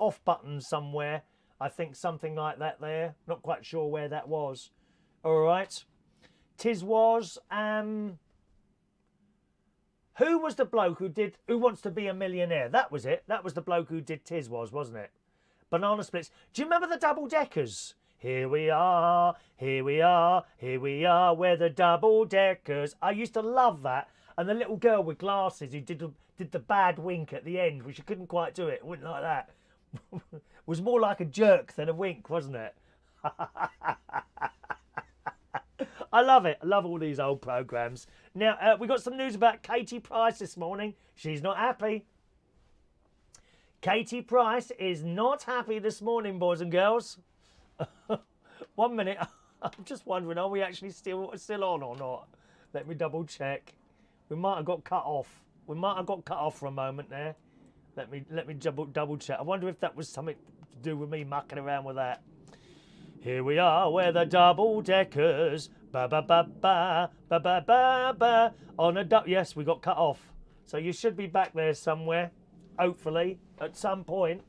off button somewhere. I think something like that there. Not quite sure where that was. All right. Tis was... Who was the bloke who did Who Wants to Be a Millionaire? That was it. That was the bloke who did Tis was, wasn't it? Banana Splits. Do you remember the double deckers? Here we are, here we are, here we are, we're the double deckers. I used to love that. And the little girl with glasses who did the bad wink at the end, which she couldn't quite do it. Wouldn't like that. Was more like a jerk than a wink, wasn't it? I love it. I love all these old programmes. Now, we got some news about Katie Price this morning. She's not happy. Katie Price is not happy this morning, boys and girls. 1 minute. I'm just wondering, are we actually still on or not? Let me double check. We might have got cut off. We might have got cut off for a moment there. Let me double check. I wonder if that was something to do with me mucking around with that. Here we are, we're the double deckers. Ba ba ba ba ba ba ba ba. On a yes, we got cut off. So you should be back there somewhere, hopefully, at some point.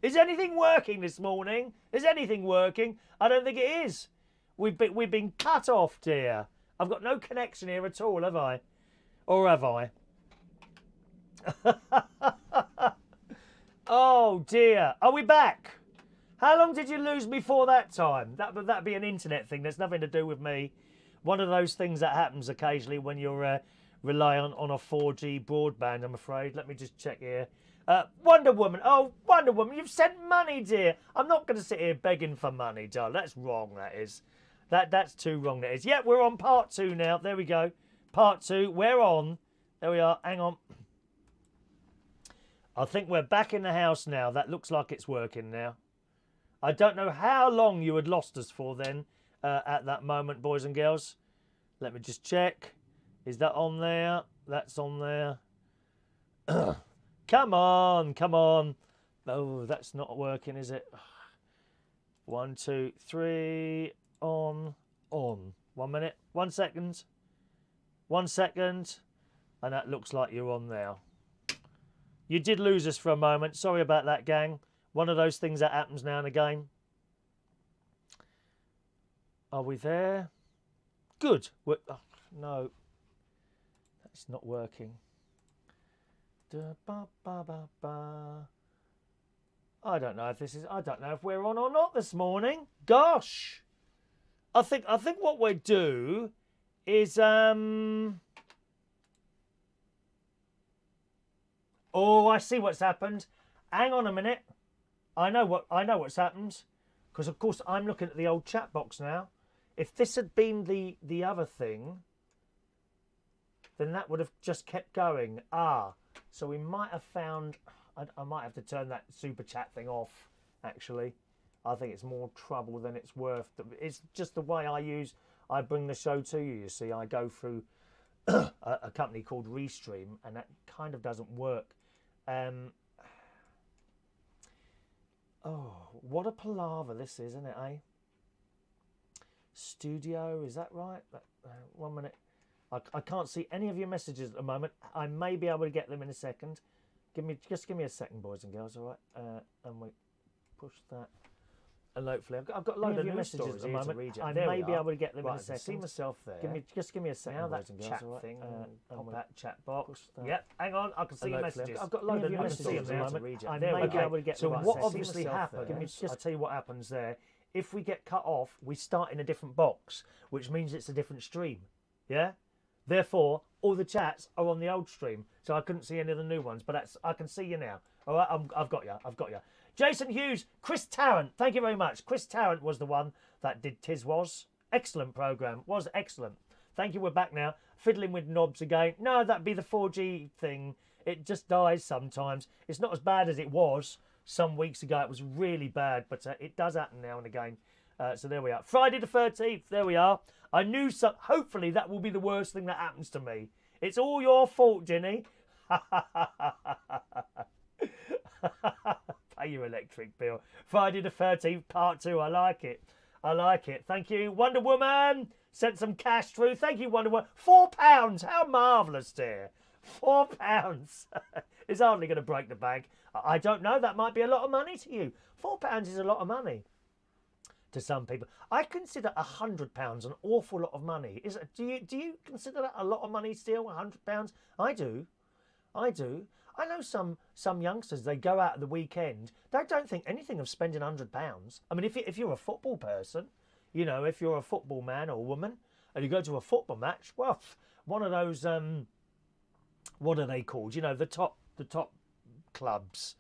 Is anything working this morning? Is anything working? I don't think it is. We've been cut off, dear. I've got no connection here at all, have I? Or have I? Oh dear. Are we back? How long did you lose me for that time? That'd be an internet thing. There's nothing to do with me. One of those things that happens occasionally when you're reliant on a 4G broadband, I'm afraid. Let me just check here. Wonder Woman. Oh, Wonder Woman, you've sent money, dear. I'm not going to sit here begging for money, darling. That's wrong, that is. That's too wrong, that is. Yeah, we're on part 2 now. There we go. Part 2. We're on. There we are. Hang on. I think we're back in the house now. That looks like it's working now. I don't know how long you had lost us for then at that moment, boys and girls. Let me just check. Is that on there? That's on there. Come on, come on. Oh, that's not working, is it? 1, 2, 3. On. 1 minute. 1 second. 1 second. And that looks like you're on now. You did lose us for a moment. Sorry about that, gang. One of those things that happens now and again. Are we there? Good. No. That's not working. I don't know if we're on or not this morning. Gosh. I think what we'll do is Oh, I see what's happened. Hang on a minute. I know what's happened. Because of course I'm looking at the old chat box now. If this had been the other thing, then that would have just kept going. So we might have found I might have to turn that super chat thing off, actually. I think it's more trouble than it's worth. It's just the way I bring the show to you, you see. I go through a company called Restream, and that kind of doesn't work. Oh, what a palaver this is, isn't it, eh? Studio, is that right? 1 minute. I can't see any of your messages at the moment. I may be able to get them in a second. Just give me a second, boys and girls, all right? And we push that. And hopefully, I've got a load of new messages at the moment. I may be able to get them in a second. I see myself there. Just give me a second, boys and girls, all right? Thing, pop that chat box. Yep, hang on, I can see your messages. I've got a load of new messages at the moment. I may be able to get them. So what obviously happens, I'll tell you what happens there. If we get cut off, we start in a different box, which means it's a different stream. Yeah? Therefore, all the chats are on the old stream, so I couldn't see any of the new ones, but I can see you now. All right, I've got you. Jason Hughes, Chris Tarrant, thank you very much. Chris Tarrant was the one that did Tis Was. Excellent programme, was excellent. Thank you, we're back now. Fiddling with knobs again. No, that'd be the 4G thing. It just dies sometimes. It's not as bad as it was some weeks ago. It was really bad, but it does happen now and again. So there we are. Friday the 13th, there we are. I knew hopefully that will be the worst thing that happens to me. It's all your fault, Ginny. Pay your electric bill. Friday the 13th, part 2. I like it. Thank you. Wonder Woman sent some cash through. Thank you, Wonder Woman. £4. How marvellous, dear. £4 is hardly going to break the bank. I don't know. That might be a lot of money to you. £4 is a lot of money to some people. I consider £100 an awful lot of money. Do you consider that a lot of money still? £100? I do. I know some youngsters. They go out at the weekend. They don't think anything of spending £100. I mean, if you're a football person, you know, if you're a football man or woman, and you go to a football match, well, one of those what are they called? You know, the top clubs.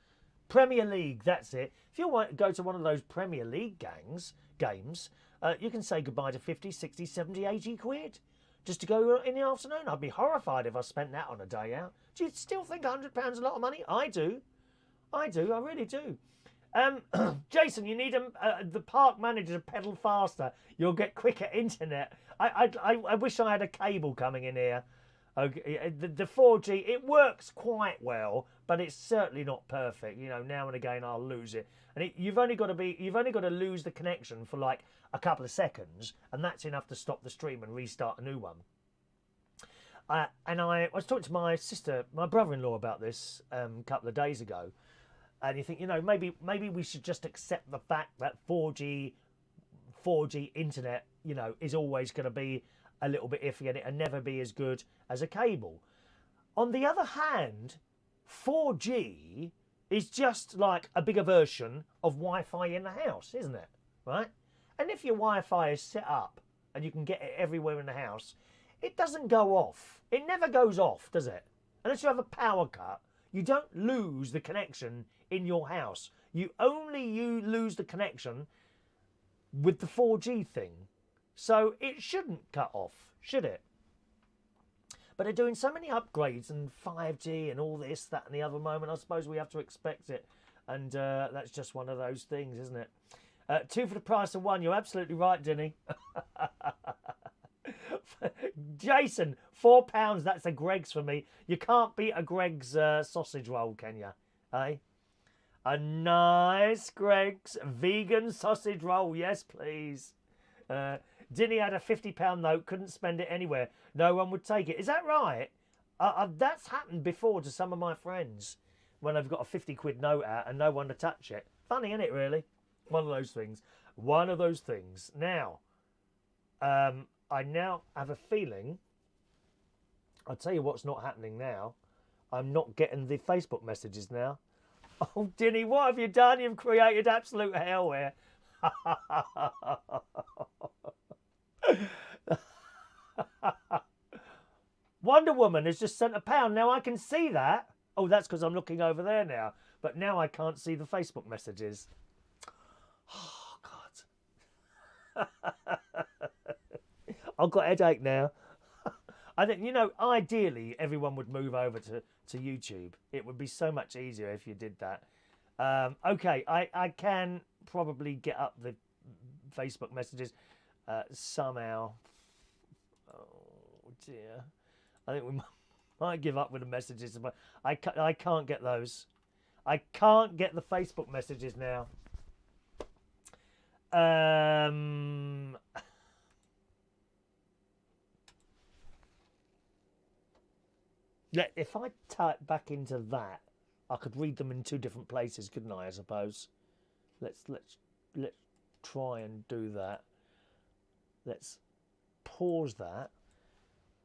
Premier League, that's it. If you want to go to one of those Premier League games, you can say goodbye to 50, 60, 70, 80 quid just to go in the afternoon. I'd be horrified if I spent that on a day out. Do you still think £100 a lot of money? I do. I really do. Jason, you need the park manager to pedal faster. You'll get quicker internet. I wish I had a cable coming in here. Okay, the 4G, it works quite well, but it's certainly not perfect. You know, now and again I'll lose it, and you've only got to lose the connection for like a couple of seconds, and that's enough to stop the stream and restart a new one. And I was talking to my brother-in-law about this a couple of days ago, and you think, you know, maybe we should just accept the fact that 4G internet, you know, is always going to be a little bit iffy and never be as good as a cable. On the other hand, 4G is just like a bigger version of Wi-Fi in the house, isn't it? Right? And if your Wi-Fi is set up and you can get it everywhere in the house, it doesn't go off. It never goes off, does it? Unless you have a power cut, you don't lose the connection in your house. You lose the connection with the 4G thing. So it shouldn't cut off, should it? But they're doing so many upgrades and 5G and all this, that and the other moment. I suppose we have to expect it. And that's just one of those things, isn't it? 2 for the price of 1. You're absolutely right, Denny. Jason, £4. That's a Greggs for me. You can't beat a Greggs sausage roll, can you? Eh? A nice Greggs vegan sausage roll. Yes, please. Dinny had a £50 note, couldn't spend it anywhere. No one would take it. Is that right? That's happened before to some of my friends when they've got a 50 quid note out and no one to touch it. Funny, isn't it, really? One of those things. One of those things. Now, I now have a feeling, I'll tell you what's not happening now. I'm not getting the Facebook messages now. Oh, Dinny, what have you done? You've created absolute hell here. Wonder Woman has just sent £1. Now I can see that. Oh, that's because I'm looking over there now. But now I can't see the Facebook messages. Oh, God. I've got a headache now. I think, you know, ideally everyone would move over to YouTube. It would be so much easier if you did that. Okay, I can probably get up the Facebook messages somehow. Oh dear. I think we might give up with the messages. But I can't get those. I can't get the Facebook messages now. If I type back into that, I could read them in 2 different places, couldn't I suppose? Let's try and do that. Let's pause that,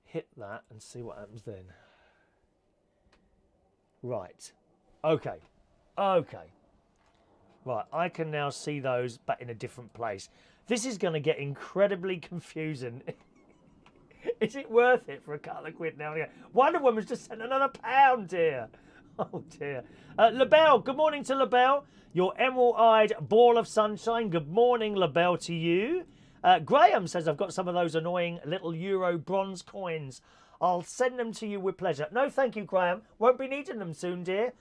hit that, and see what happens then. Right. Okay. Right, I can now see those, but in a different place. This is going to get incredibly confusing. Is it worth it for a couple of quid now and again? Wonder Woman's just sent another £1 here. Oh dear. LaBelle, good morning to LaBelle. Your emerald-eyed ball of sunshine. Good morning, LaBelle, to you. Graham says, I've got some of those annoying little Euro bronze coins. I'll send them to you with pleasure. No, thank you, Graham. Won't be needing them soon, dear.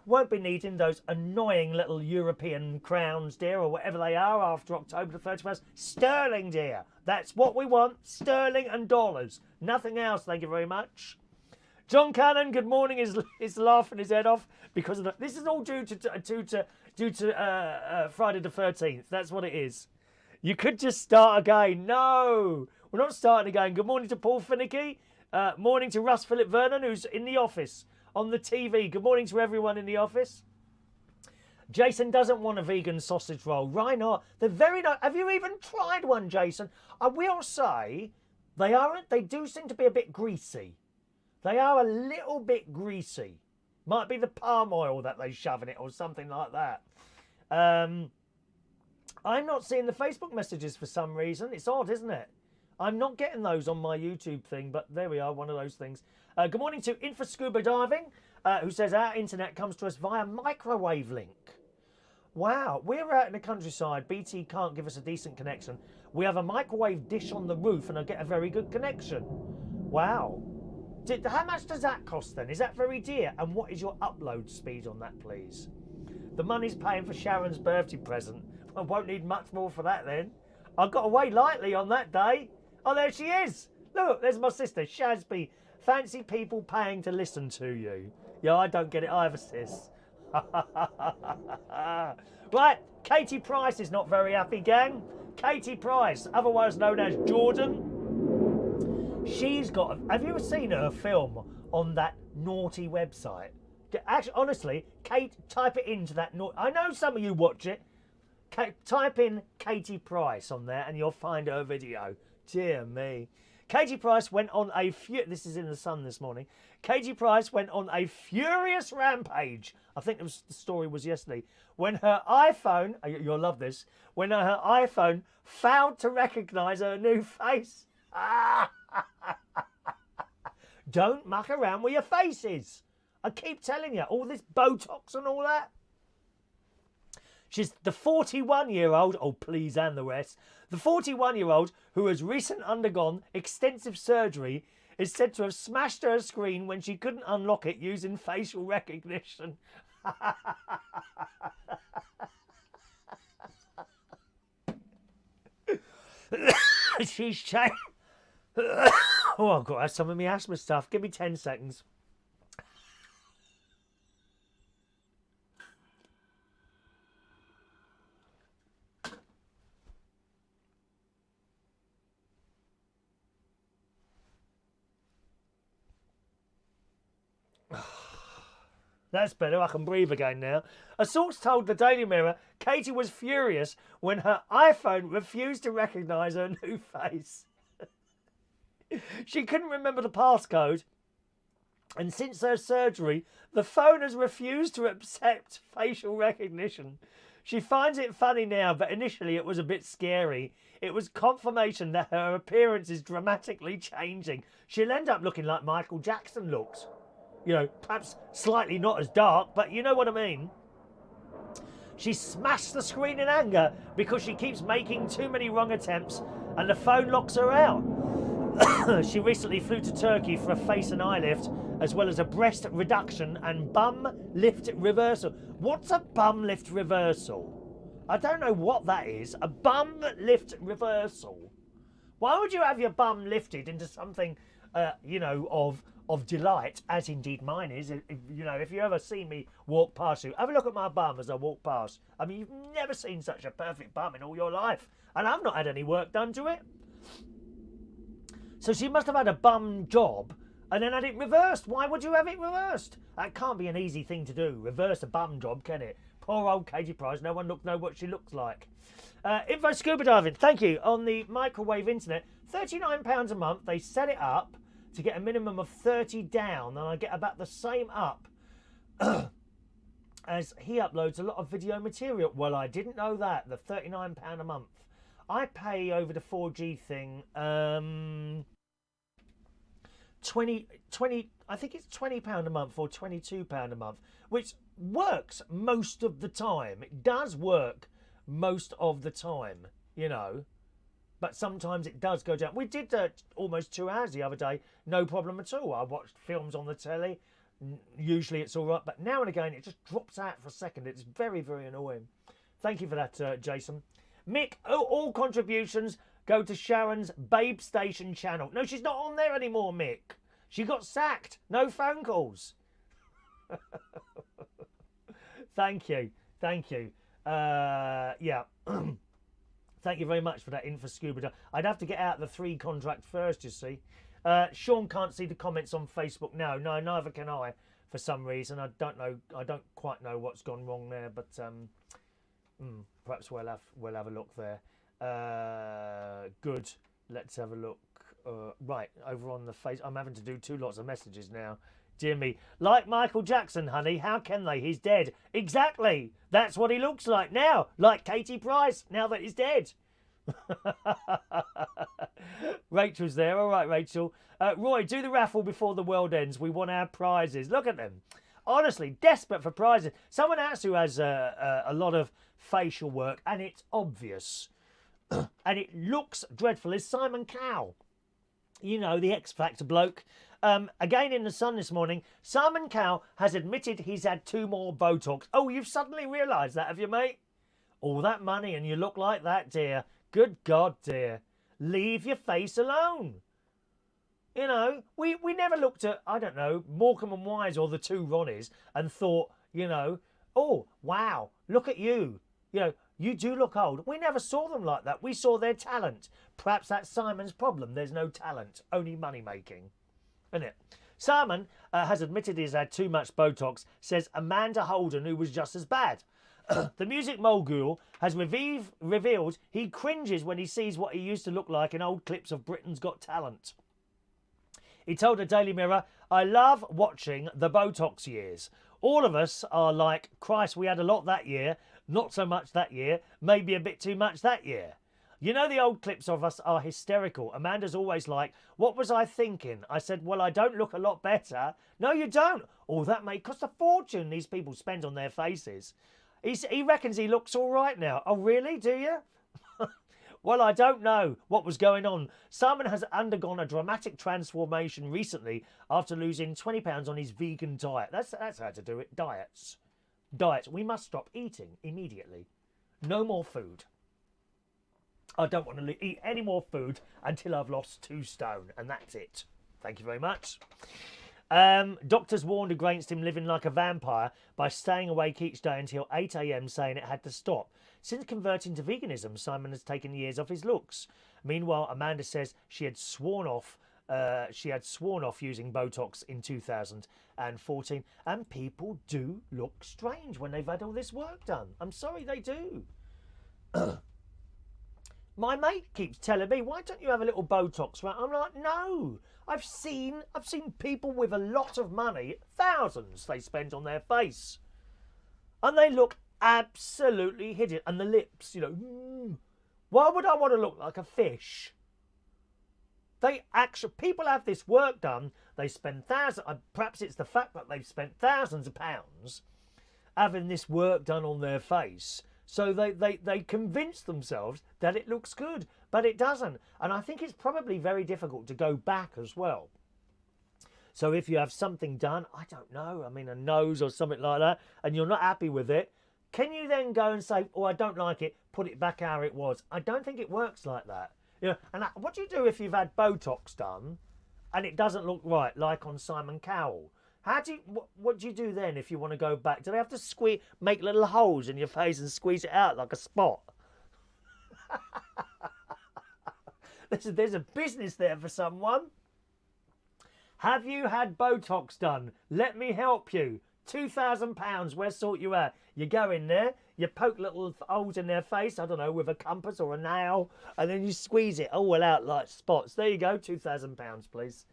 Won't be needing those annoying little European crowns, dear, or whatever they are after October the 31st. Sterling, dear. That's what we want. Sterling and dollars. Nothing else, thank you very much. John Cannon, good morning, is laughing his head off because of this is all due to Friday the 13th. That's what it is. You could just start again. No, we're not starting again. Good morning to Paul Finicky. Morning to Russ Philip Vernon, who's in the office on the TV. Good morning to everyone in the office. Jason doesn't want a vegan sausage roll. Why not? They're very nice. Have you even tried one, Jason? I will say they do seem to be a bit greasy. They are a little bit greasy. Might be the palm oil that they shove in it or something like that. I'm not seeing the Facebook messages for some reason. It's odd, isn't it? I'm not getting those on my YouTube thing, but there we are, one of those things. Good morning to Info Scuba Diving, who says our internet comes to us via microwave link. Wow, we're out in the countryside. BT can't give us a decent connection. We have a microwave dish on the roof and I get a very good connection. Wow. How much does that cost then? Is that very dear? And what is your upload speed on that, please? The money's paying for Sharon's birthday present. I won't need much more for that then. I got away lightly on that day. Oh, there she is. Look, there's my sister, Shazby. Fancy people paying to listen to you. Yeah, I don't get it either, sis. Right, Katie Price is not very happy, gang. Katie Price, otherwise known as Jordan. She's got... Have you ever seen her film on that naughty website? Actually, honestly, Kate, type it into that... I know some of you watch it. Type in Katie Price on there and you'll find her video. Dear me. Katie Price went on a... This is in the Sun this morning. Katie Price went on a furious rampage. I think the story was yesterday. When her iPhone... You'll love this. When her iPhone failed to recognise her new face. Don't muck around with your faces. I keep telling you, all this Botox and all that. She's the 41-year-old, oh please and the rest, the 41-year-old who has recently undergone extensive surgery is said to have smashed her screen when she couldn't unlock it using facial recognition. She's changed. Oh, I've got to have some of my asthma stuff. Give me 10 seconds. That's better, I can breathe again now. A source told the Daily Mirror Katie was furious when her iPhone refused to recognise her new face. She couldn't remember the passcode, and since her surgery, the phone has refused to accept facial recognition. She finds it funny now, but initially it was a bit scary. It was confirmation that her appearance is dramatically changing. She'll end up looking like Michael Jackson looks. You know, perhaps slightly not as dark, but you know what I mean. She smashed the screen in anger because she keeps making too many wrong attempts and the phone locks her out. She recently flew to Turkey for a face and eye lift, as well as a breast reduction and bum lift reversal. What's a bum lift reversal? I don't know what that is. A bum lift reversal. Why would you have your bum lifted into something, you know, of delight, as indeed mine is? If you ever see me walk past you, have a look at my bum as I walk past. I mean, you've never seen such a perfect bum in all your life, and I've not had any work done to it. So she must have had a bum job and then had it reversed. Why would you have it reversed? That can't be an easy thing to do. Reverse a bum job, can it? Poor old Katie Price. No one knows what she looks like. Info Scuba Diving. Thank you. On the microwave internet, £39 a month. They set it up to get a minimum of 30 down, and I get about the same up as he uploads a lot of video material. Well, I didn't know that. The £39 a month. I pay over the 4G thing 20 I think it's £20 a month or £22 a month, which works most of the time. It does work most of the time, you know, but sometimes it does go down. We did almost 2 hours the other day, no problem at all. I watched films on the telly. Usually it's all right, but now and again it just drops out for a second. It's very, very annoying. Thank you for that, Jason. Mick, all contributions go to Sharon's Babe Station channel. No, she's not on there anymore, Mick. She got sacked. No phone calls. Thank you. Thank you. Yeah. Thank you very much for that info, Scuba. I'd have to get out the 3 contract first, you see. Sean can't see the comments on Facebook now. No, neither can I. For some reason, I don't know. I don't quite know what's gone wrong there, but perhaps we'll have a look there. Good. Let's have a look. Right, over on the face. I'm having to do 2 lots of messages now. Dear me. Like Michael Jackson, honey. How can they? He's dead. Exactly. That's what he looks like now. Like Katie Price, now that he's dead. Rachel's there. All right, Rachel. Roy, do the raffle before the world ends. We want our prizes. Look at them. Honestly, desperate for prizes. Someone else who has a lot of facial work, and it's obvious. And it looks dreadful, is Simon Cowell. You know, the X Factor bloke. Again in the Sun this morning, Simon Cowell has admitted he's had 2 more Botox. Oh, you've suddenly realised that, have you, mate? All that money and you look like that, dear. Good God, dear. Leave your face alone. You know, we never looked at, I don't know, Morecambe and Wise or the 2 Ronnies and thought, you know, oh, wow, look at you. You know, you do look old. We never saw them like that. We saw their talent. Perhaps that's Simon's problem. There's no talent, only money making. Isn't it? Simon has admitted he's had too much Botox, says Amanda Holden, who was just as bad. The music mogul has revealed he cringes when he sees what he used to look like in old clips of Britain's Got Talent. He told the Daily Mirror, I love watching the Botox years. All of us are like, Christ, we had a lot that year, not so much that year, maybe a bit too much that year. You know, the old clips of us are hysterical. Amanda's always like, what was I thinking? I said, well, I don't look a lot better. No, you don't. Oh, that may cost a fortune these people spend on their faces. He reckons he looks all right now. Oh, really? Do you? Well, I don't know what was going on. Simon has undergone a dramatic transformation recently after losing 20 pounds on his vegan diet. That's how to do it. Diets. We must stop eating immediately. No more food. I don't want to eat any more food until I've lost 2 stone, and that's it. Thank you very much. Doctors warned against him living like a vampire by staying awake each day until 8 a.m, saying it had to stop. Since converting to veganism, Simon has taken years off his looks. Meanwhile, Amanda says she had sworn off using Botox in 2014, and people do look strange when they've had all this work done. I'm sorry, they do. My mate keeps telling me, why don't you have a little Botox? I'm like, no. I've seen people with a lot of money, thousands they spend on their face. And they look absolutely hideous. And the lips, you know, why would I want to look like a fish? People have this work done. They spend thousands, perhaps it's the fact that they've spent thousands of pounds having this work done on their face. So they convince themselves that it looks good, but it doesn't. And I think it's probably very difficult to go back as well. So if you have something done, I don't know, I mean a nose or something like that, and you're not happy with it, can you then go and say, oh, I don't like it, put it back how it was? I don't think it works like that. You know, and what do you do if you've had Botox done and it doesn't look right, like on Simon Cowell? What do you do then if you want to go back? Do they have to make little holes in your face and squeeze it out like a spot? There's a business there for someone. Have you had Botox done? Let me help you. £2,000, we'll sort you out. You go in there, you poke little holes in their face, I don't know, with a compass or a nail, and then you squeeze it all out like spots. There you go, £2,000, please.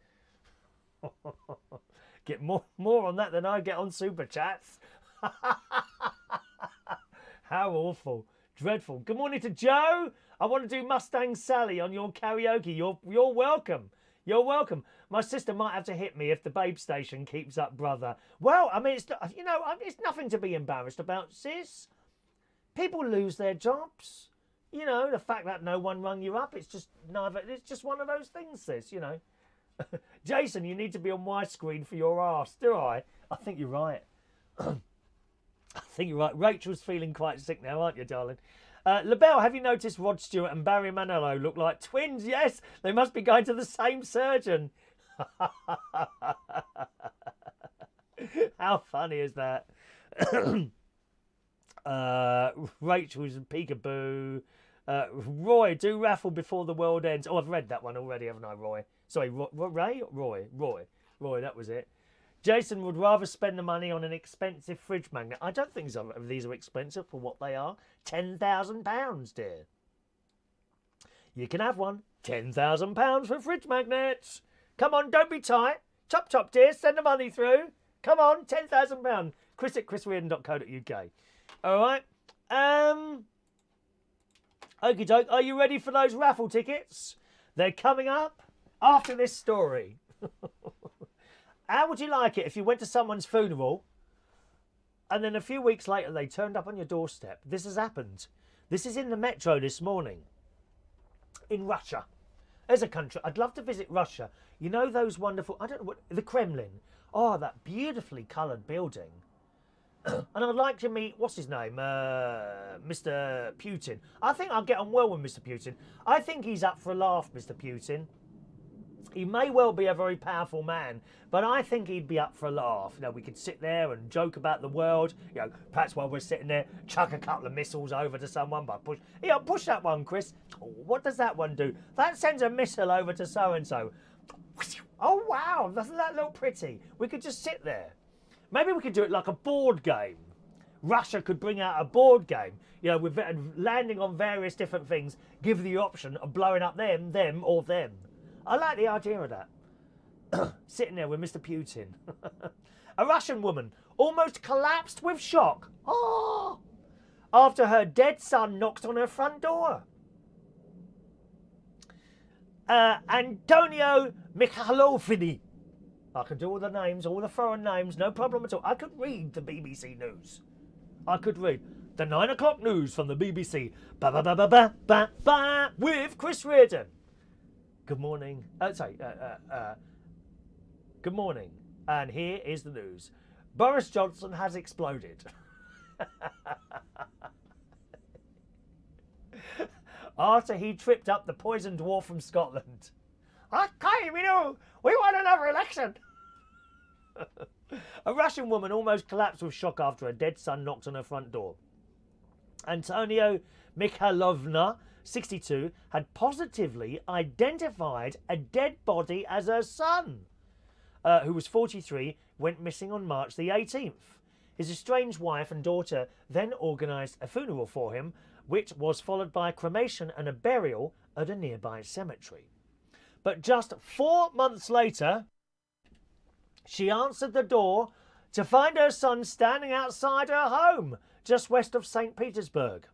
Get more on that than I get on Super Chats. How awful. Dreadful. Good morning to Joe. I want to do Mustang Sally on your karaoke. You're welcome. You're welcome. My sister might have to hit me if the Babe Station keeps up, brother. Well, I mean, it's nothing to be embarrassed about, sis. People lose their jobs. You know, the fact that no one rung you up, it's just one of those things, sis, you know. Jason, you need to be on my screen for your arse, do I? I think you're right. I think you're right. Rachel's feeling quite sick now, aren't you, darling? LaBelle, have you noticed Rod Stewart and Barry Manilow look like twins? Yes, they must be going to the same surgeon. How funny is that? Rachel's peekaboo. Roy, do raffle before the world ends. Oh, I've read that one already, haven't I, Roy? Sorry, Roy, that was it. Jason would rather spend the money on an expensive fridge magnet. I don't think some of these are expensive for what they are. £10,000, dear. You can have one. £10,000 for fridge magnets. Come on, don't be tight. Chop, dear. Send the money through. Come on, £10,000. Chris at chrisreardon.co.uk. All right. Okie doke. Are you ready for those raffle tickets? They're coming up after this story. How would you like it if you went to someone's funeral and then a few weeks later they turned up on your doorstep? This has happened. This is in the metro this morning. In Russia. As a country, I'd love to visit Russia. You know those wonderful, I don't know what, the Kremlin. Oh, that beautifully coloured building. And I'd like to meet, what's his name? Mr. Putin. I think I'll get on well with Mr. Putin. I think he's up for a laugh, Mr. Putin. He may well be a very powerful man, but I think he'd be up for a laugh. You know, we could sit there and joke about the world. You know, perhaps while we're sitting there, chuck a couple of missiles over to someone by push. You know, push that one, Chris. Oh, what does that one do? That sends a missile over to so-and-so. Oh, wow, doesn't that look pretty? We could just sit there. Maybe we could do it like a board game. Russia could bring out a board game, you know, with landing on various different things, give the option of blowing up them, or them. I like the idea of that. Sitting there with Mr. Putin. A Russian woman almost collapsed with shock after her dead son knocked on her front door. Antonio Mikhailovini. I can do all the names, all the foreign names, no problem at all. I could read the BBC News. I could read the 9 o'clock news from the BBC. Ba-ba-ba-ba-ba-ba, with Chris Reardon. Good morning. Good morning. And here is the news. Boris Johnson has exploded. After he tripped up the poison dwarf from Scotland. Okay, we know. We want another election. A Russian woman almost collapsed with shock after her dead son knocked on her front door. Antonio Mikhailovna, 62, had positively identified a dead body as her son, who was 43, went missing on March the 18th. His estranged wife and daughter then organised a funeral for him, which was followed by a cremation and a burial at a nearby cemetery. But just 4 months later, she answered the door to find her son standing outside her home, just west of St. Petersburg.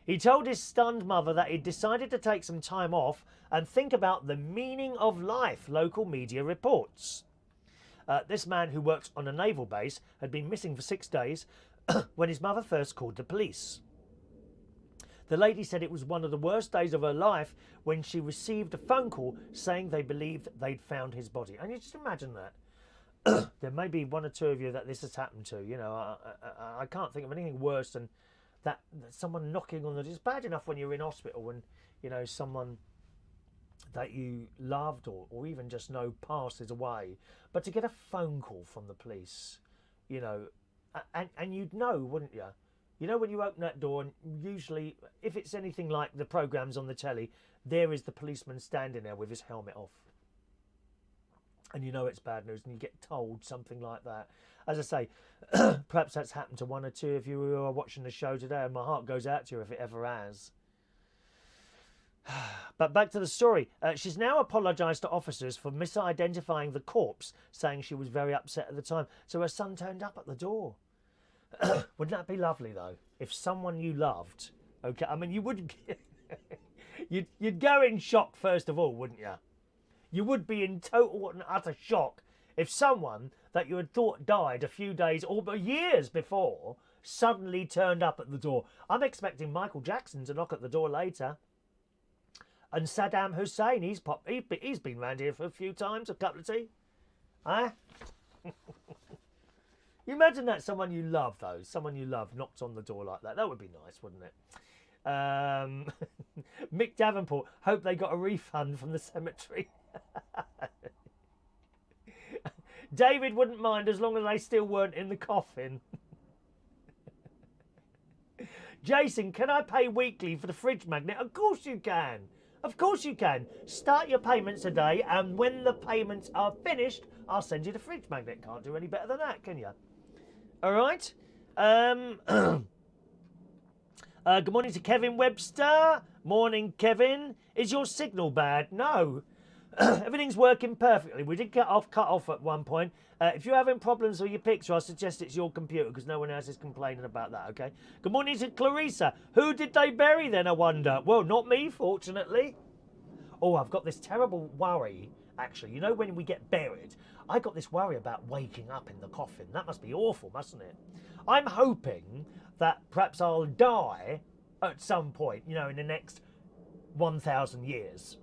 He told his stunned mother that he'd decided to take some time off and think about the meaning of life, local media reports. This man, who worked on a naval base, had been missing for 6 days when his mother first called the police. The lady said it was one of the worst days of her life when she received a phone call saying they believed they'd found his body. And you just imagine that. There may be one or two of you that this has happened to. You know, I can't think of anything worse than that someone knocking on the door. It's bad enough when you're in hospital when, you know, someone that you loved or even just know passes away. But to get a phone call from the police, you know, and you'd know, wouldn't you? You know, when you open that door, and usually, if it's anything like the programmes on the telly, there is the policeman standing there with his helmet off. And you know it's bad news, and you get told something like that. As I say, perhaps that's happened to one or two of you who are watching the show today, and my heart goes out to you if it ever has. But back to the story. She's now apologised to officers for misidentifying the corpse, saying she was very upset at the time. So her son turned up at the door. Wouldn't that be lovely, though, if someone you loved, okay, I mean, you wouldn't, you'd go in shock first of all, wouldn't you? You would be in total and utter shock if someone that you had thought died a few days or years before suddenly turned up at the door. I'm expecting Michael Jackson to knock at the door later. And Saddam Hussein, he's been round here for a few times, a couple of tea. Huh? You imagine that someone you love, though, someone you love knocked on the door like that. That would be nice, wouldn't it? Mick Davenport, hope they got a refund from the cemetery. David wouldn't mind as long as they still weren't in the coffin. Jason, can I pay weekly for the fridge magnet? Of course you can. Of course you can. Start your payments today, and when the payments are finished, I'll send you the fridge magnet. Can't do any better than that, can you? All right. Good morning to Kevin Webster. Morning, Kevin. Is your signal bad? No. Everything's working perfectly. We did cut off at one point. If you're having problems with your picture, I suggest it's your computer because no one else is complaining about that, okay? Good morning to Clarissa. Who did they bury then, I wonder? Well, not me, fortunately. Oh, I've got this terrible worry, actually. You know, when we get buried, I got this worry about waking up in the coffin. That must be awful, mustn't it? I'm hoping that perhaps I'll die at some point, you know, in the next 1,000 years.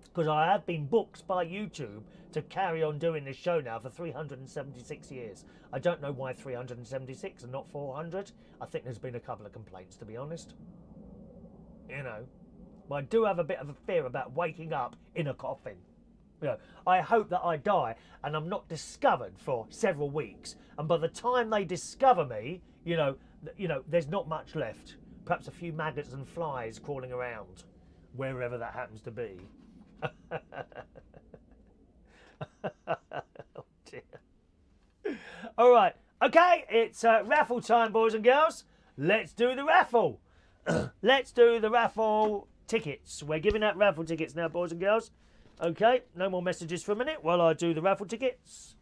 Because I have been booked by YouTube to carry on doing this show now for 376 years. I don't know why 376 and not 400. I think there's been a couple of complaints, to be honest. You know, but I do have a bit of a fear about waking up in a coffin. You know, I hope that I die and I'm not discovered for several weeks. And by the time they discover me, you know, there's not much left. Perhaps a few maggots and flies crawling around, wherever that happens to be. Oh dear. All right. Okay, it's raffle time, boys and girls. Let's do the raffle. Let's do the raffle tickets. We're giving out raffle tickets now, boys and girls. Okay, no more messages for a minute while I do the raffle tickets.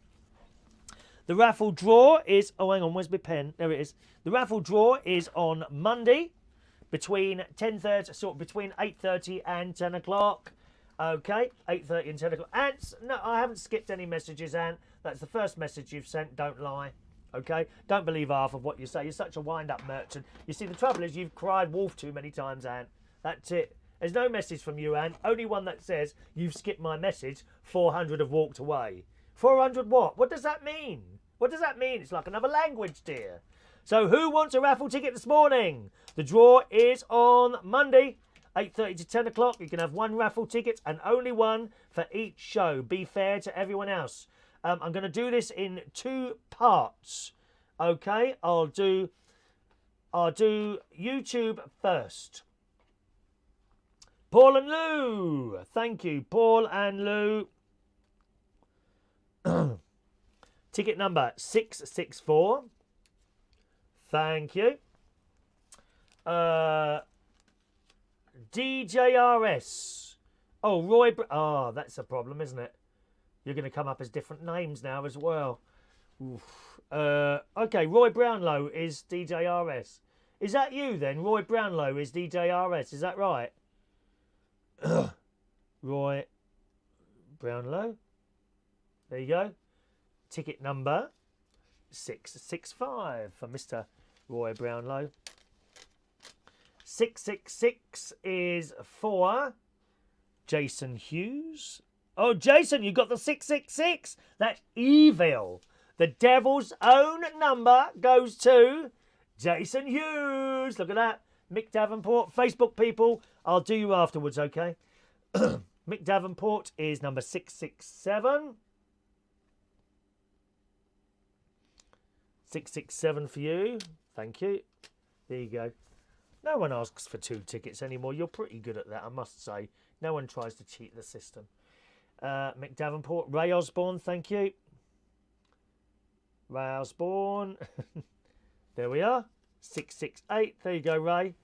The raffle draw is... Oh, hang on, where's my pen? There it is. The raffle draw is on Monday between 8:30 and 10 o'clock. Okay, 8:30 and 10 o'clock. Ant, no, I haven't skipped any messages, Ant. That's the first message you've sent. Don't lie. Okay? Don't believe half of what you say. You're such a wind-up merchant. You see, the trouble is you've cried wolf too many times, Ant. That's it. There's no message from you, Ant. Only one that says, you've skipped my message, 400 have walked away. 400 what? What does that mean? What does that mean? It's like another language, dear. So who wants a raffle ticket this morning? The draw is on Monday, 8:30 to 10 o'clock. You can have one raffle ticket and only one for each show. Be fair to everyone else. I'm going to do this in 2 parts. Okay, I'll do YouTube first. Paul and Lou. Thank you, Paul and Lou. Ticket number 664. Thank you. DJRS. Oh, Roy. Oh, that's a problem, isn't it? You're going to come up as different names now as well. Okay, Roy Brownlow is DJRS. Is that you then? Roy Brownlow is DJRS. Is that right? Roy Brownlow. There you go. Ticket number 665 for Mr. Roy Brownlow. 666 is for Jason Hughes. Oh, Jason, you got the 666. That's evil. The devil's own number goes to Jason Hughes. Look at that. Mick Davenport. Facebook people, I'll do you afterwards, okay? Mick Davenport is number 667. 667 for you. Thank you. There you go. No one asks for 2 tickets anymore. You're pretty good at that, I must say. No one tries to cheat the system. Mick Davenport. Ray Osborne, thank you. Ray Osborne. There we are. 668. There you go, Ray.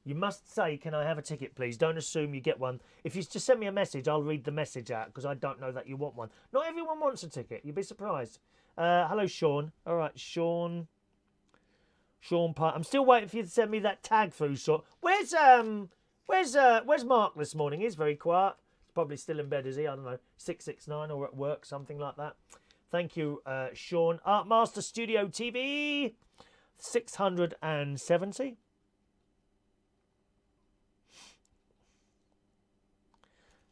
You must say, can I have a ticket, please? Don't assume you get one. If you just send me a message, I'll read the message out because I don't know that you want one. Not everyone wants a ticket. You'd be surprised. Hello, Sean. All right, Sean. Sean Pye. I'm still waiting for you to send me that tag through, Sean. Where's Mark this morning? He's very quiet. He's probably still in bed, is he? I don't know. 669 or at work, something like that. Thank you, Sean. Artmaster Studio TV. 670.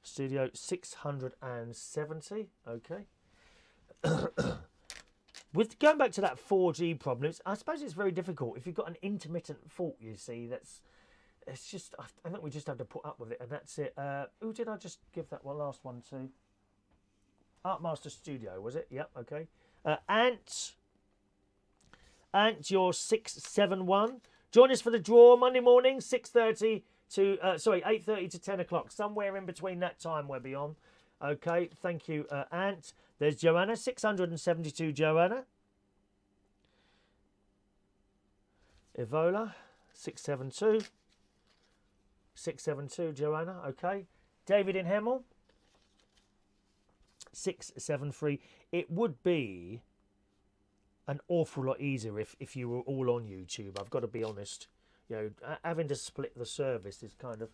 Studio 670. Okay. With going back to that 4G problem, I suppose it's very difficult. If you've got an intermittent fault, you see, it's just, I think we just have to put up with it, and that's it. Who did I just give that last one to? Artmaster Studio, was it? Yep, okay. Ant, you're 671. Join us for the draw Monday morning, 6:30 to 8:30 to 10 o'clock, somewhere in between that time we'll be on. Okay, thank you, Ant. There's Joanna, 672 Joanna. Evola, 672. 672 Joanna, okay. David in Hemel, 673. It would be an awful lot easier if you were all on YouTube. I've got to be honest. You know, having to split the service is kind of,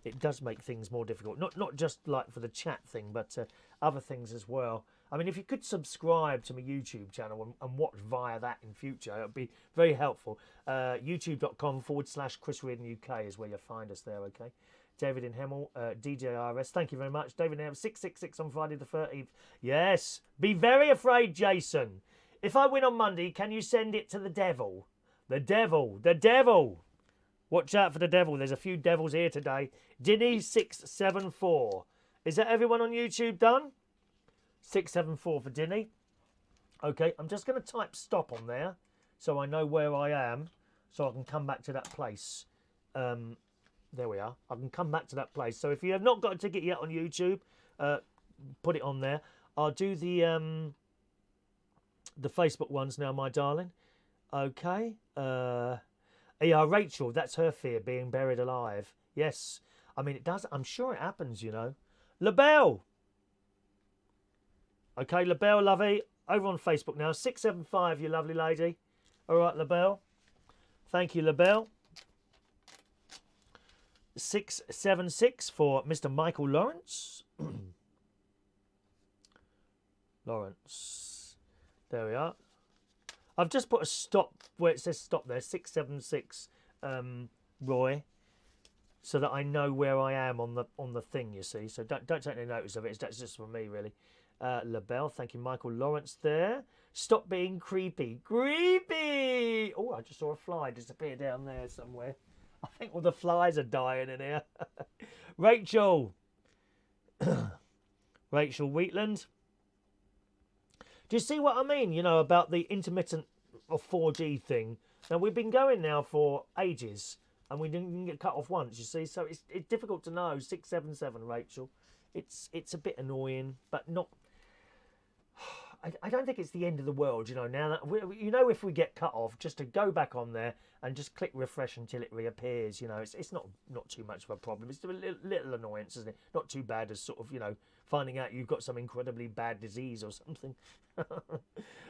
it does make things more difficult. Not just like for the chat thing, but other things as well. I mean, if you could subscribe to my YouTube channel and watch via that in future, it would be very helpful. YouTube.com/Chris Reardon UK is where you'll find us there, okay? David in Hemel, DJRS, thank you very much. David in Hemel, 666 on Friday the 13th. Yes, be very afraid, Jason. If I win on Monday, can you send it to the devil? The devil, the devil. Watch out for the devil. There's a few devils here today. Dinny674. Is that everyone on YouTube done? 674 for Dinny. Okay, I'm just going to type stop on there so I know where I am so I can come back to that place. There we are. I can come back to that place. So if you have not got a ticket yet on YouTube, put it on there. I'll do the Facebook ones now, my darling. Okay. Yeah, Rachel, that's her fear, being buried alive. Yes. I mean, it does. I'm sure it happens, you know. LaBelle. Okay, LaBelle, lovey. Over on Facebook now. 675, you lovely lady. All right, LaBelle. Thank you, LaBelle. 676 for Mr. Michael Lawrence. Lawrence. There we are. I've just put a stop where it says stop there, 676, Roy, so that I know where I am on the thing, you see. So don't take any notice of it. That's just for me, really. LaBelle, thank you, Michael Lawrence there. Stop being creepy. Creepy! Oh, I just saw a fly disappear down there somewhere. I think all the flies are dying in here. Rachel. Rachel Wheatland. Do you see what I mean, you know, about the intermittent or 4G thing? Now, we've been going now for ages, and we didn't get cut off once, you see. So it's difficult to know. 677, Rachel. It's a bit annoying, but not... I don't think it's the end of the world, you know, now that you know, if we get cut off, just to go back on there and just click refresh until it reappears, you know, it's not too much of a problem. It's a little annoyance, isn't it? Not too bad as sort of, you know, finding out you've got some incredibly bad disease or something.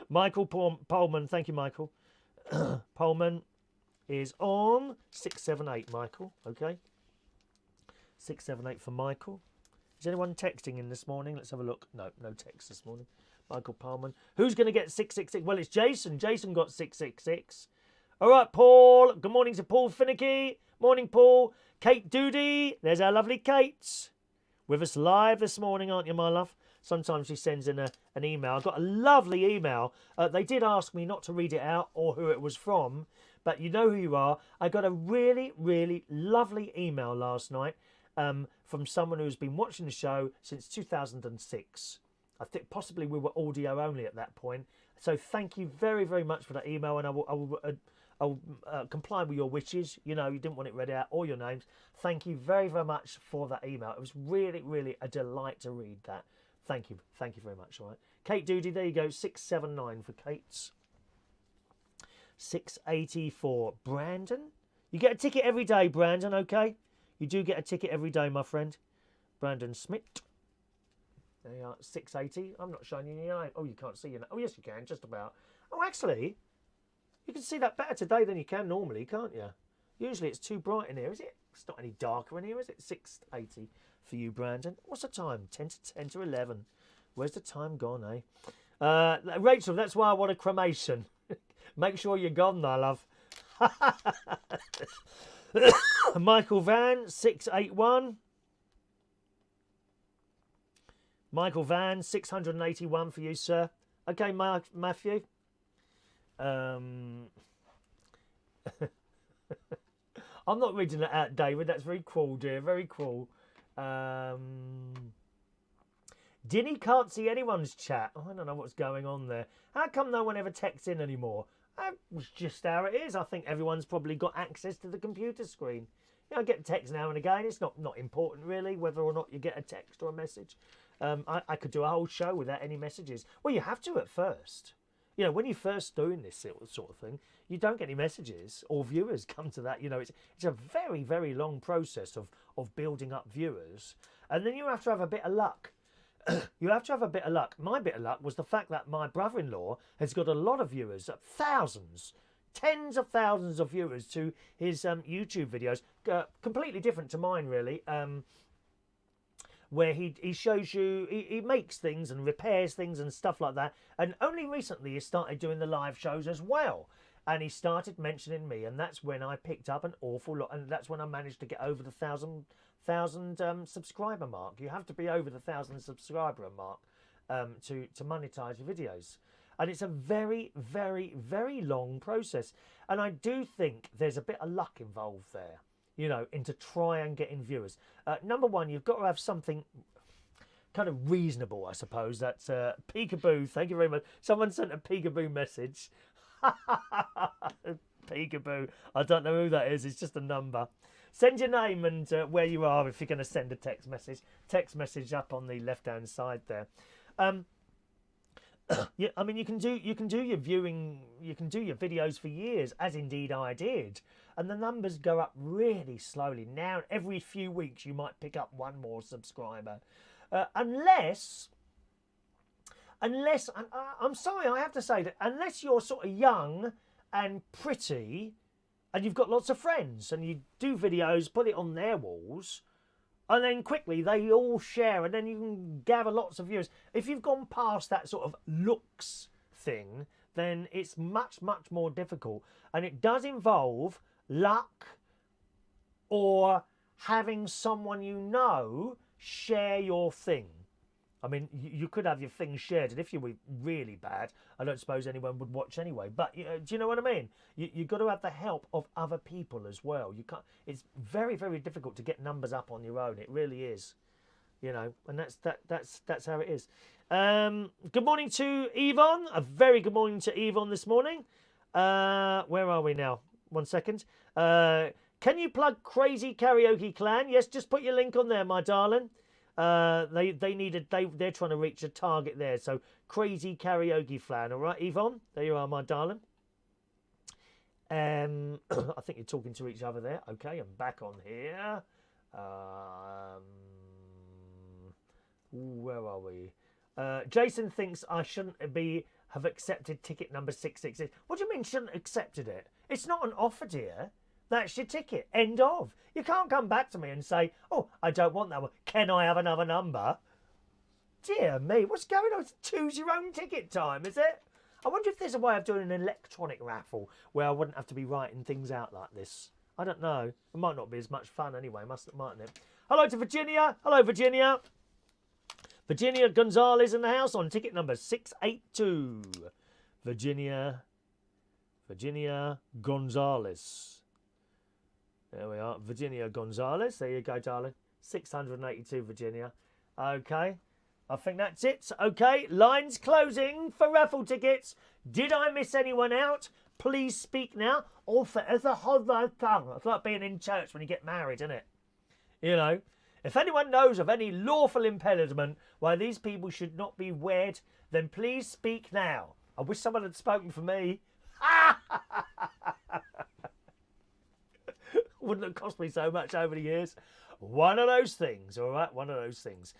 Michael Pullman, thank you, Michael. Pullman is on 678, Michael, okay? 678 for Michael. Is anyone texting in this morning? Let's have a look. No text this morning. Michael Pullman. Who's going to get 666? Well, it's Jason. Jason got 666. All right, Paul. Good morning to Paul Finicky. Morning, Paul. Kate Doody. There's our lovely Kate. With us live this morning, aren't you, my love? Sometimes she sends in an email. I got a lovely email. They did ask me not to read it out or who it was from, but you know who you are. I got a really, really lovely email last night from someone who's been watching the show since 2006. I think possibly we were audio only at that point. So thank you very, very much for that email, and I will comply with your wishes. You know, you didn't want it read out, or your names. Thank you very, very much for that email. It was really, really a delight to read that. Thank you very much. All right, Kate Doody, there you go. 679 for Kate's. 680 for Brandon. You get a ticket every day, Brandon. Okay, you do get a ticket every day, my friend. Brandon Smith. There you are, 680. I'm not showing you your name. Oh, you can't see your name. Oh, yes, you can, just about. Oh, actually, you can see that better today than you can normally, can't you? Usually it's too bright in here, is it? It's not any darker in here, is it? 680 for you, Brandon. What's the time? 10 to 11. Where's the time gone, eh? Rachel, that's why I want a cremation. Make sure you're gone, though, love. Michael Van, 681. Michael Van, 681 for you, sir. Okay, Matthew. I'm not reading that out, David. That's very cruel, dear. Very cruel. Dinny can't see anyone's chat. Oh, I don't know what's going on there. How come no one ever texts in anymore? That was just how it is. I think everyone's probably got access to the computer screen. I get a text now and again. It's not important really whether or not you get a text or a message. I could do a whole show without any messages. Well, you have to at first. You know, when you're first doing this sort of thing, you don't get any messages or viewers come to that. You know, it's a very, very long process of building up viewers. And then you have to have a bit of luck. You have to have a bit of luck. My bit of luck was the fact that my brother-in-law has got a lot of viewers, thousands, tens of thousands of viewers to his YouTube videos, completely different to mine, really. Where he shows you, he makes things and repairs things and stuff like that. And only recently he started doing the live shows as well. And he started mentioning me, and that's when I picked up an awful lot. And that's when I managed to get over the thousand subscriber mark. You have to be over the 1,000 subscriber mark to monetize your videos. And it's a very, very, very long process. And I do think there's a bit of luck involved there, you know, into try and getting viewers. Number one, you've got to have something kind of reasonable, I suppose. That's Peekaboo. Thank you very much. Someone sent a Peekaboo message. Peekaboo. I don't know who that is. It's just a number. Send your name and where you are if you're going to send a text message. Text message up on the left-hand side there. Yeah, I mean, you can do your viewing, you can do your videos for years, as indeed I did, and the numbers go up really slowly. Now, every few weeks, you might pick up one more subscriber, unless I'm sorry, I have to say that unless you're sort of young and pretty, and you've got lots of friends, and you do videos, put it on their walls. And then quickly they all share, and then you can gather lots of viewers. If you've gone past that sort of looks thing, then it's much, much more difficult. And it does involve luck or having someone you know share your thing. I mean, you could have your thing shared, and if you were really bad, I don't suppose anyone would watch anyway. But do you know what I mean? You've got to have the help of other people as well. You can't. It's very, very difficult to get numbers up on your own. It really is, you know. And that's how it is. Good morning to Yvonne. A very good morning to Yvonne this morning. Where are we now? 1 second. Can you plug Crazy Karaoke Clan? Yes, just put your link on there, my darling. They're trying to reach a target there. So Crazy Karaoke Clan, all right, Yvonne? There you are, my darling. I think you're talking to each other there. Okay, I'm back on here. Where are we? Jason thinks I shouldn't have accepted ticket number 666. What do you mean shouldn't have accepted it? It's not an offer, dear. That's your ticket. End of. You can't come back to me and say, oh, I don't want that one. Can I have another number? Dear me, what's going on? It's choose your own ticket time, is it? I wonder if there's a way of doing an electronic raffle where I wouldn't have to be writing things out like this. I don't know. It might not be as much fun anyway, mightn't it? Hello to Virginia. Hello, Virginia. Virginia Gonzalez in the house on ticket number 682. Virginia Gonzalez. There we are, Virginia Gonzalez. There you go, darling. 682, Virginia. Okay, I think that's it. Okay, lines closing for raffle tickets. Did I miss anyone out? Please speak now, or forever hold thy tongue. It's like being in church when you get married, isn't it? You know, if anyone knows of any lawful impediment why these people should not be wed, then please speak now. I wish someone had spoken for me. Wouldn't have cost me so much over the years. One of those things, all right? One of those things.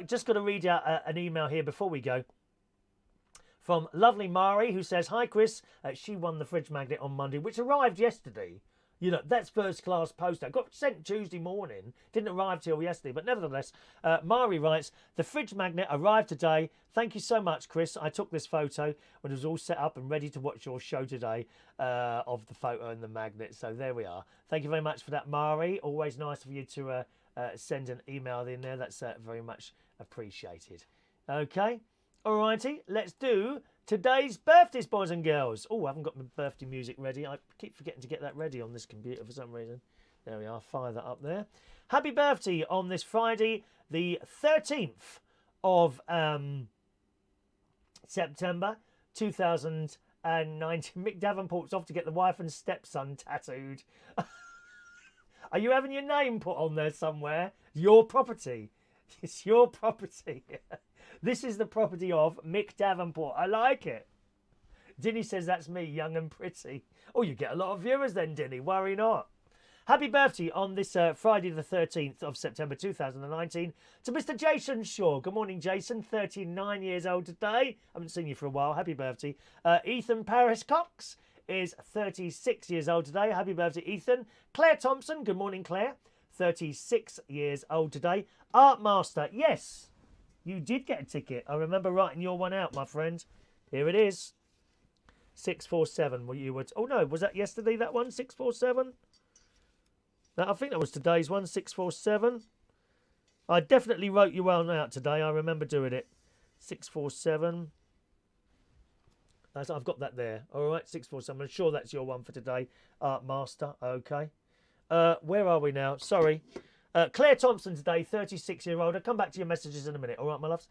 Just got to read out an email here before we go. From lovely Mari, who says, hi, Chris. She won the fridge magnet on Monday, which arrived yesterday. You know, that's first class post. Got sent Tuesday morning. Didn't arrive till yesterday. But nevertheless, Mari writes, the fridge magnet arrived today. Thank you so much, Chris. I took this photo when it was all set up and ready to watch your show today of the photo and the magnet. So there we are. Thank you very much for that, Mari. Always nice of you to send an email in there. That's very much appreciated. Okay. All righty. Let's do today's birthdays, boys and girls. Oh, I haven't got my birthday music ready. I keep forgetting to get that ready on this computer for some reason. There we are. Fire that up there. Happy birthday on this Friday, the 13th of September 2019. Mick Davenport's off to get the wife and stepson tattooed. Are you having your name put on there somewhere? Your property. It's your property. This is the property of Mick Davenport. I like it. Dinny says that's me, young and pretty. Oh, you get a lot of viewers then, Dinny. Worry not. Happy birthday on this Friday the 13th of September 2019 to Mr. Jason Shaw. Good morning, Jason. 39 years old today. Haven't seen you for a while. Happy birthday. Ethan Paris Cox is 36 years old today. Happy birthday, Ethan. Claire Thompson. Good morning, Claire. 36 years old today. Art Master. Yes, you did get a ticket. I remember writing your one out, my friend. Here it is. 647. Oh, no. Was that yesterday, that one? 647? I think that was today's one, 647. I definitely wrote you one out today. I remember doing it. 647. I've got that there. All right, 647. I'm sure that's your one for today, Art Master. Okay. Where are we now? Sorry. Claire Thompson today, 36-year-old. I'll come back to your messages in a minute. All right, my loves.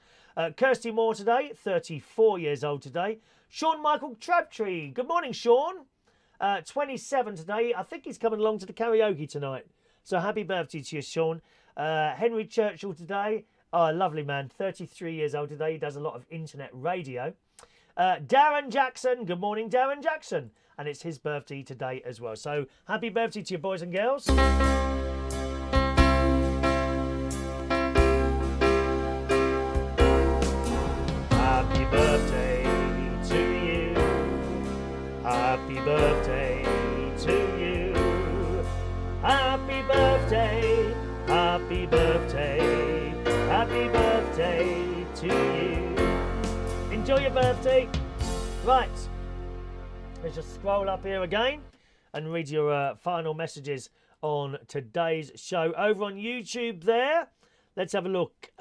Kirsty Moore today, 34 years old today. Sean Michael Trabtree. Good morning, Sean. 27 today. I think he's coming along to the karaoke tonight. So happy birthday to you, Sean. Henry Churchill today. Oh, lovely man. 33 years old today. He does a lot of internet radio. Darren Jackson. Good morning, Darren Jackson. And it's his birthday today as well. So happy birthday to you, boys and girls. Happy birthday to you. Happy birthday to you. Happy birthday. Happy birthday. Happy birthday to you. Enjoy your birthday. Right. Let's just scroll up here again and read your final messages on today's show. Over on YouTube there. Let's have a look.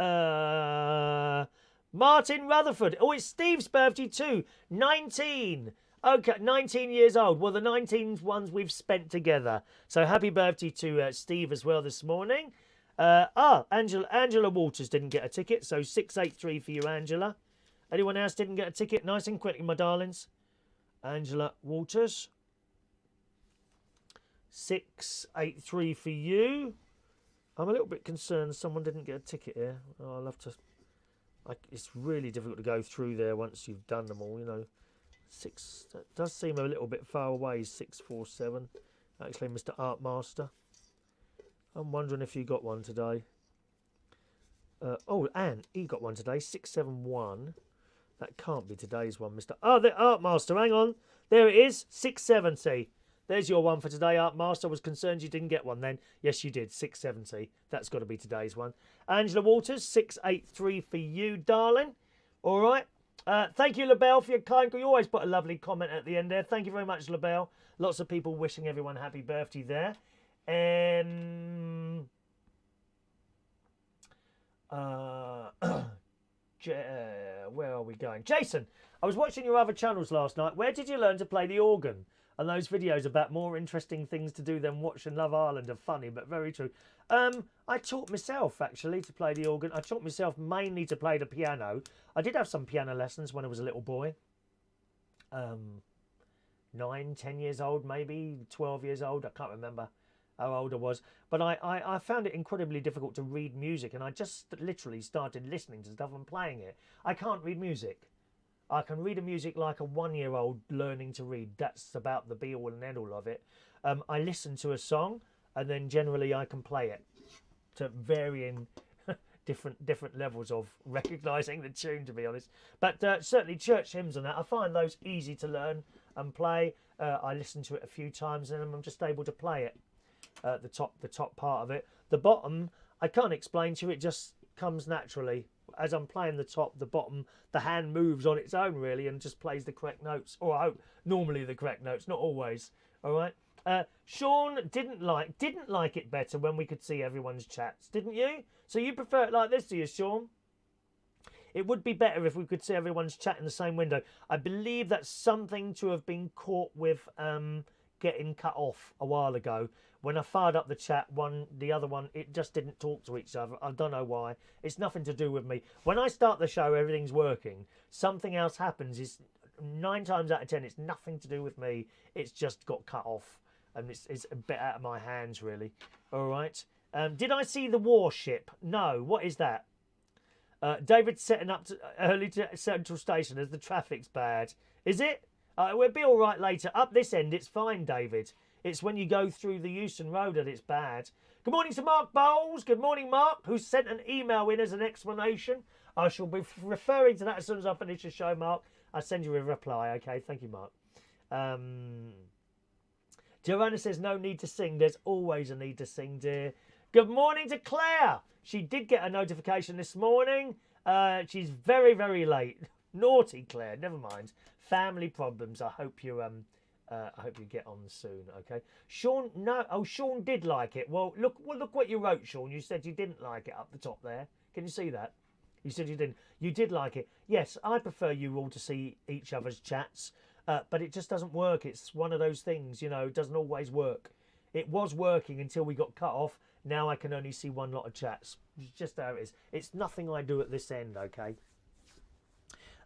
Martin Rutherford. Oh, it's Steve's birthday too. 19. Okay, 19 years old. Well, the 19 ones we've spent together. So happy birthday to Steve as well this morning. Angela Walters didn't get a ticket. So 683 for you, Angela. Anyone else didn't get a ticket? Nice and quickly, my darlings. Angela Walters. 683 for you. I'm a little bit concerned someone didn't get a ticket here. Oh, I'll have to... it's really difficult to go through there once you've done them all, you know. That does seem a little bit far away, 647. Actually, Mr. Art Master. I'm wondering if you got one today. And he got one today, 671. That can't be today's one, Mr. Oh, the Art Master, hang on. There it is, 670. There's your one for today, Art Master. I was concerned you didn't get one then. Yes, you did, 670. That's got to be today's one. Angela Walters, 683 for you, darling. All right. Thank you, LaBelle, for your kind... You always put a lovely comment at the end there. Thank you very much, LaBelle. Lots of people wishing everyone happy birthday there. Where are we going? Jason, I was watching your other channels last night. Where did you learn to play the organ? And those videos about more interesting things to do than watching Love Island are funny, but very true. I taught myself, actually, to play the organ. I taught myself mainly to play the piano. I did have some piano lessons when I was a little boy. 9, 10 years old, maybe 12 years old. I can't remember how old I was. But I found it incredibly difficult to read music, and I just literally started listening to stuff and playing it. I can't read music. I can read a music like a 1-year-old learning to read. That's about the be-all and end-all of it. I listen to a song, and then generally I can play it to varying different levels of recognising the tune, to be honest. But certainly church hymns and that, I find those easy to learn and play. I listen to it a few times, and I'm just able to play it. The top part of it. The bottom, I can't explain to you. It just comes naturally. As I'm playing the top, the bottom, the hand moves on its own, really, and just plays the correct notes. Or I hope normally the correct notes, not always. All right. Sean didn't like it better when we could see everyone's chats, didn't you? So you prefer it like this, do you, Sean? It would be better if we could see everyone's chat in the same window. I believe that's something to have been caught with getting cut off a while ago. When I fired up the chat, the other one, it just didn't talk to each other. I don't know why. It's nothing to do with me. When I start the show, everything's working. Something else happens. It's 9 times out of 10, it's nothing to do with me. It's just got cut off. and it's a bit out of my hands, really. All right. Did I see the warship? No. What is that? David's setting up early to Central Station as the traffic's bad. Is it? We'll be all right later. Up this end, it's fine, David. It's when you go through the Euston Road that it's bad. Good morning to Mark Bowles. Good morning, Mark, who sent an email in as an explanation. I shall be referring to that as soon as I finish the show, Mark. I'll send you a reply. Okay, thank you, Mark. Joanna says, no need to sing. There's always a need to sing, dear. Good morning to Claire. She did get a notification this morning. She's very, very late. Naughty Claire. Never mind. Family problems. I hope you get on soon. Okay. Sean, no. Oh, Sean did like it. Well, look what you wrote, Sean. You said you didn't like it up the top there. Can you see that? You said you didn't. You did like it. Yes, I prefer you all to see each other's chats, but it just doesn't work. It's one of those things, you know. It doesn't always work. It was working until we got cut off. Now I can only see one lot of chats. It's just how it is. It's nothing I do at this end, okay?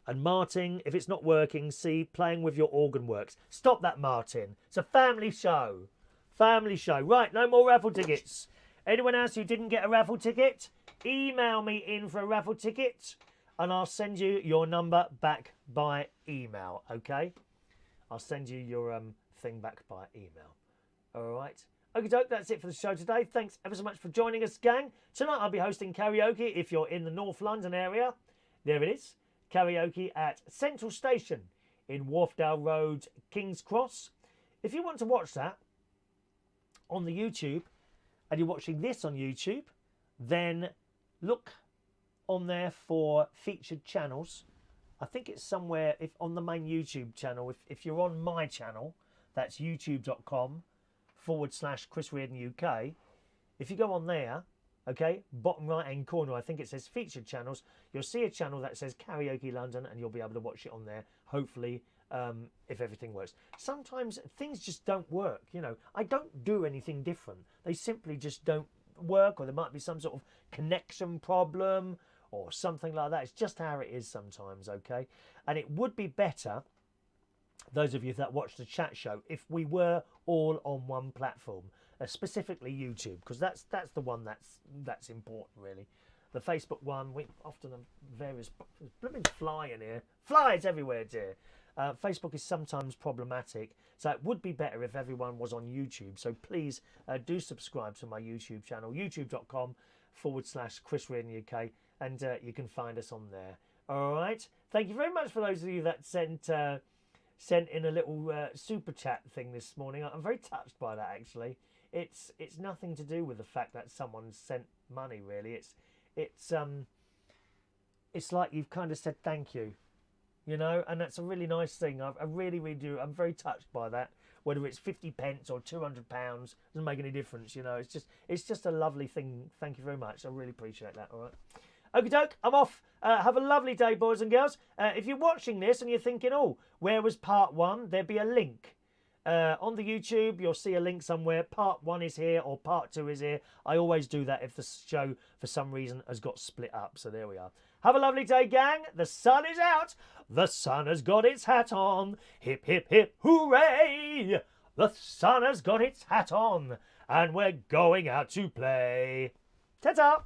And Martin, if it's not working, see, playing with your organ works. Stop that, Martin. It's a family show. Family show. Right, no more raffle tickets. Anyone else who didn't get a raffle ticket, email me in for a raffle ticket and I'll send you your number back by email, okay? I'll send you your thing back by email. All right. Okay, doke, that's it for the show today. Thanks ever so much for joining us, gang. Tonight I'll be hosting karaoke if you're in the North London area. There it is. Karaoke at Central Station in Wharfdale Road, King's Cross. If you want to watch that on the YouTube and you're watching this on YouTube, then look on there for featured channels. I think it's somewhere on the main YouTube channel. If you're on my channel, that's youtube.com/Chris Reardon UK. If you go on there, okay, bottom right hand corner, I think it says featured channels. You'll see a channel that says Karaoke London and you'll be able to watch it on there, hopefully, if everything works. Sometimes things just don't work, you know. I don't do anything different. They simply just don't work, or there might be some sort of connection problem or something like that. It's just how it is sometimes, okay? And it would be better, those of you that watch the chat show, if we were all on one platform, specifically YouTube, because that's the one that's important, really. The Facebook one, we often have various blooming fly in here. Flies everywhere, dear. Facebook is sometimes problematic, so it would be better if everyone was on YouTube. So please do subscribe to my YouTube channel, youtube.com/Chris Reardon UK, and you can find us on there. All right. Thank you very much for those of you that sent in a little super chat thing this morning. I'm very touched by that, actually. It's nothing to do with the fact that someone sent money, really. It's like you've kind of said thank you, you know, and that's a really nice thing. I really, really do. I'm very touched by that. Whether it's 50p or £200, doesn't make any difference, you know. It's just a lovely thing. Thank you very much. I really appreciate that. All right. Okie doke, I'm off. Have a lovely day, boys and girls. If you're watching this and you're thinking, oh, where was part one? There'll be a link. On the YouTube, you'll see a link somewhere. Part 1 is here or part 2 is here. I always do that if the show, for some reason, has got split up. So there we are. Have a lovely day, gang. The sun is out. The sun has got its hat on. Hip, hip, hip, hooray. The sun has got its hat on. And we're going out to play. Ta-ta.